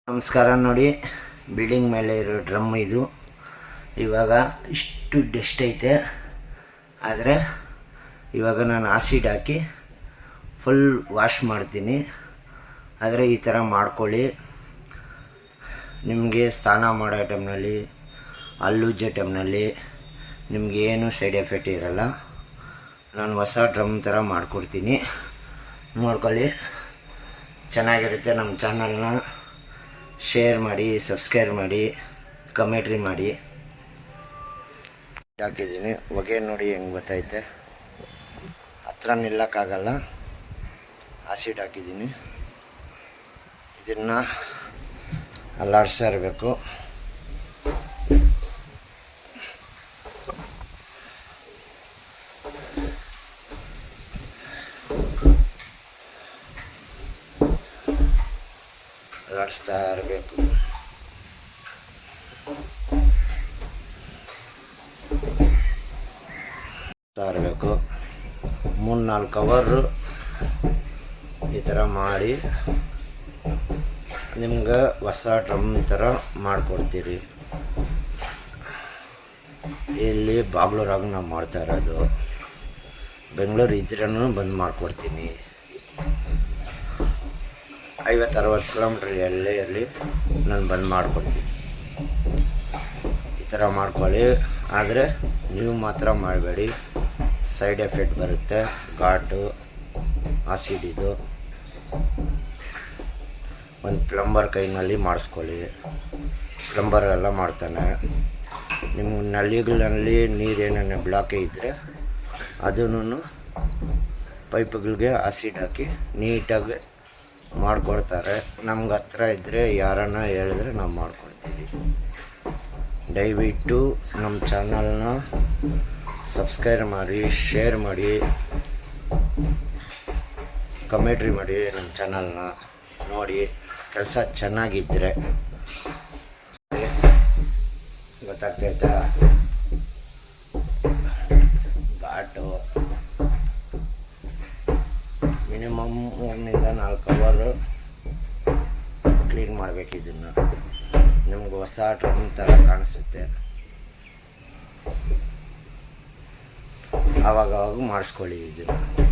ನಮಸ್ಕಾರ. ನೋಡಿ, ಬಿಲ್ಡಿಂಗ್ ಮೇಲೆ ಇರೋ ಡ್ರಮ್ ಇದು. ಇವಾಗ ಇಷ್ಟು ಡಸ್ಟ್ ಐತೆ, ಆದರೆ ಇವಾಗ ನಾನು ಆಸಿಡ್ ಹಾಕಿ ಫುಲ್ ವಾಶ್ ಮಾಡ್ತೀನಿ. ಆದರೆ ಈ ಥರ ಮಾಡ್ಕೊಳ್ಳಿ. ನಿಮಗೆ ಸ್ನಾನ ಮಾಡೋ ಟೈಮ್ನಲ್ಲಿ, ಹಲ್ಲುಜ್ಜೋ ಟೈಮ್ನಲ್ಲಿ ನಿಮಗೆ ಏನು ಸೈಡ್ ಎಫೆಕ್ಟ್ ಇರಲ್ಲ. ನಾನು ಹೊಸ ಡ್ರಮ್ ಥರ ಮಾಡಿಕೊಡ್ತೀನಿ, ನೋಡ್ಕೊಳ್ಳಿ. ಚೆನ್ನಾಗಿರುತ್ತೆ. ನಮ್ಮ ಚಾನಲ್ನ ಶೇರ್ ಮಾಡಿ, ಸಬ್ಸ್ಕ್ರೈಬ್ ಮಾಡಿ, ಕಮೆಂಟ್ರಿ ಮಾಡಿ. ಹಾಕಿದ್ದೀನಿ, ಹೊಗೆ ನೋಡಿ ಹೆಂಗೆ ಗೊತ್ತೈತೆ. ಹತ್ರ ನಿಲ್ಲಕ್ಕಾಗಲ್ಲ. ಆಸಿಡ್ ಹಾಕಿದ್ದೀನಿ. ಇದನ್ನು ಅಲ್ಲಾಡ್ಸ್ತಾ ಇರಬೇಕು. ಅಲ್ಲಾಡಿಸ್ತಾ ಇರಬೇಕು. ಇರಬೇಕು 3-4 ಅವರ್ ಈ ಥರ ಮಾಡಿ ನಿಮ್ಗೆ ಹೊಸ ಡ್ರಮ್ ಥರ ಮಾಡಿಕೊಡ್ತೀರಿ. ಇಲ್ಲಿ ಬಾಗ್ಲೂರಾಗ ನಾವು ಮಾಡ್ತಾ ಇರೋದು. ಬೆಂಗಳೂರು ಇದ್ರೂ ಬಂದು ಮಾಡಿಕೊಡ್ತೀನಿ. 50-60 ಕಿಲೋಮೀಟ್ರ್ ಎಲ್ಲೇ ಇರಲಿ ನಾನು ಬಂದು ಮಾಡಿಕೊಡ್ತೀನಿ. ಈ ಥರ ಮಾಡ್ಕೊಳ್ಳಿ. ಆದರೆ ನೀವು ಮಾತ್ರ ಮಾಡಬೇಡಿ, ಸೈಡ್ ಎಫೆಕ್ಟ್ ಬರುತ್ತೆ. ಘಾಟು ಆಸಿಡ್ ಇದು. ಒಂದು ಪ್ಲಂಬರ್ ಕೈನಲ್ಲಿ ಮಾಡಿಸ್ಕೊಳ್ಳಿ. ಪ್ಲಂಬರ್ ಎಲ್ಲ ಮಾಡ್ತಾನೆ. ನಿಮ್ಮ ನಲ್ಲಿಗಳಲ್ಲಿ ನೀರೇನೇನು ಬ್ಲಾಕೇ ಇದ್ದರೆ ಅದನ್ನು ಪೈಪ್ಗಳಿಗೆ ಆಸಿಡ್ ಹಾಕಿ ನೀಟಾಗಿ ಮಾಡಿಕೊಡ್ತಾರೆ. ನಮ್ಗೆ ಹತ್ರ ಇದ್ದರೆ ಯಾರನ್ನ ಹೇಳಿದ್ರೆ ನಾವು ಮಾಡಿಕೊಡ್ತೀವಿ. ದಯವಿಟ್ಟು ನಮ್ಮ ಚಾನಲ್ನ ಸಬ್ಸ್ಕ್ರೈಬ್ ಮಾಡಿ, ಶೇರ್ ಮಾಡಿ, ಕಮೆಂಟ್ರಿ ಮಾಡಿ. ನಮ್ಮ ಚಾನಲ್ನ ನೋಡಿ. ಕೆಲಸ ಚೆನ್ನಾಗಿದ್ದರೆ ಗೊತ್ತಾಗ್ತೈತಾ. ಘಾಟು ಮಿನಿಮಮ್ 3-4 ಅವರ್ ಕ್ಲೀನ್ ಮಾಡಬೇಕು. ಇದನ್ನು ನಿಮ್ಗೆ ಹೊಸ ಡ್ರಮ್ ಥರ ಕಾಣಿಸುತ್ತೆ. ಆವಾಗವಾಗ ಮಾಡಿಸ್ಕೊಳ್ಳಿ. ಇದನ್ನು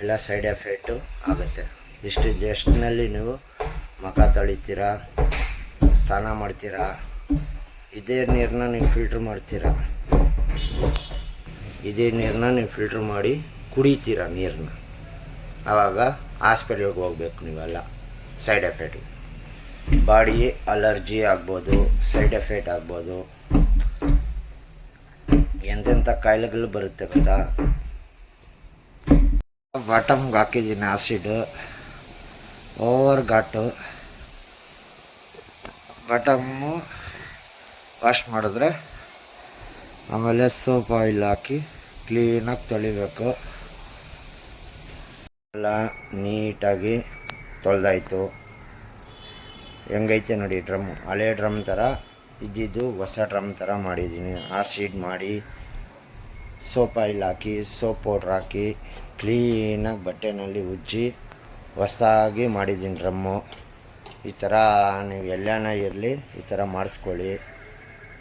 ಎಲ್ಲ ಸೈಡ್ ಎಫೆಕ್ಟು ಆಗುತ್ತೆ. ಇಷ್ಟು ಜಸ್ಟ್ನಲ್ಲಿ ನೀವು ಮುಖ ತೊಳಿತೀರಾ, ಸ್ನಾನ ಮಾಡ್ತೀರಾ, ಇದೇ ನೀರನ್ನ ನೀವು ಫಿಲ್ಟ್ರ್ ಮಾಡ್ತೀರಾ. ಇದೇ ನೀರನ್ನ ನೀವು ಫಿಲ್ಟ್ರ್ ಮಾಡಿ ಕುಡಿತೀರ ನೀರನ್ನ. ಆವಾಗ ಹಾಸ್ಪಿಟಲ್ಗೆ ಹೋಗ್ಬೇಕು ನೀವೆಲ್ಲ. ಸೈಡ್ ಎಫೆಕ್ಟ್, ಬಾಡಿ ಅಲರ್ಜಿ ಆಗ್ಬೋದು, ಸೈಡ್ ಎಫೆಕ್ಟ್ ಆಗ್ಬೋದು, ಎಂತೆಂಥ ಕಾಯಿಲೆಗಳು ಬರುತ್ತೆ ಗೊತ್ತಾ. ಬಾಟಮ್ಗೆ ಹಾಕಿದ್ದೀನಿ ಆಸಿಡ್. ಓವರ್ ಘಾಟು. ಬಾಟಮ್ಮು ವಾಶ್ ಮಾಡಿದ್ರೆ ಆಮೇಲೆ ಸೋಪ್ ಆಯಿಲ್ ಹಾಕಿ ಕ್ಲೀನಾಗಿ ತೊಳಿಬೇಕು. ಎಲ್ಲ ನೀಟಾಗಿ ತೊಳೆದಾಯ್ತು. ಹೆಂಗೈತೆ ನೋಡಿ ಡ್ರಮ್ಮು. ಹಳೆ ಡ್ರಮ್ ಥರ ಇದ್ದಿದ್ದು ಹೊಸ ಡ್ರಮ್ ಥರ ಮಾಡಿದ್ದೀನಿ. ಆಸಿಡ್ ಮಾಡಿ, ಸೋಪ್ ಆಯಿಲ್ ಹಾಕಿ, ಸೋಪ್ ಪೌಡ್ರ್ ಹಾಕಿ ಕ್ಲೀನಾಗಿ ಬಟ್ಟೆನಲ್ಲಿ ಉಜ್ಜಿ ಹೊಸದಾಗಿ ಮಾಡಿದ್ದೀನಿ ಡ್ರಮ್ಮು. ಈ ಥರ ನೀವು ಎಲ್ಲಾನ ಇರಲಿ ಈ ಥರ ಮಾಡಿಸ್ಕೊಳ್ಳಿ.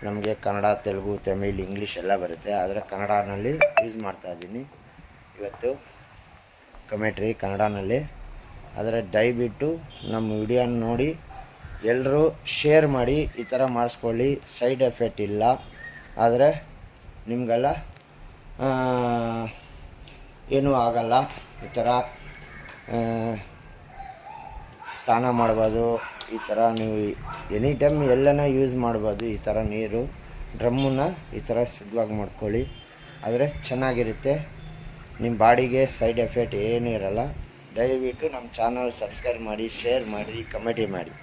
ನಮಗೆ ಕನ್ನಡ, ತೆಲುಗು, ತಮಿಳ್, ಇಂಗ್ಲೀಷ್ ಎಲ್ಲ ಬರುತ್ತೆ. ಆದರೆ ಕನ್ನಡನಲ್ಲಿ ಯೂಸ್ ಮಾಡ್ತಾಯಿದ್ದೀನಿ ಇವತ್ತು. ಕಮೆಂಟ್ರಿ ಕನ್ನಡನಲ್ಲಿ. ಆದರೆ ದಯವಿಟ್ಟು ನಮ್ಮ ವಿಡಿಯೋನ ನೋಡಿ ಎಲ್ಲರೂ ಶೇರ್ ಮಾಡಿ. ಈ ಥರ ಮಾಡಿಸ್ಕೊಳ್ಳಿ. ಸೈಡ್ ಎಫೆಕ್ಟ್ ಇಲ್ಲ. ಆದರೆ ನಿಮಗೆಲ್ಲ ಏನೂ ಆಗಲ್ಲ. ಈ ಥರ ಸ್ನಾನ ಮಾಡ್ಬೋದು. ಈ ಥರ ನೀವು ಎನಿ ಟೈಮ್ ಎಲ್ಲನ ಯೂಸ್ ಮಾಡ್ಬೋದು. ಈ ಥರ ನೀರು ಡ್ರಮ್ಮನ್ನ ಈ ಥರ ಶುದ್ಧವಾಗಿ ಮಾಡ್ಕೊಳ್ಳಿ. ಆದರೆ ಚೆನ್ನಾಗಿರುತ್ತೆ. ನಿಮ್ಮ ಬಾಡಿಗೆ ಸೈಡ್ ಎಫೆಕ್ಟ್ ಏನೂ ಇರಲ್ಲ. ದಯವಿಟ್ಟು ನಮ್ಮ ಚಾನಲ್ ಸಬ್ಸ್ಕ್ರೈಬ್ ಮಾಡಿ, ಶೇರ್ ಮಾಡಿ, ಕಮೆಂಟ್ ಮಾಡಿ.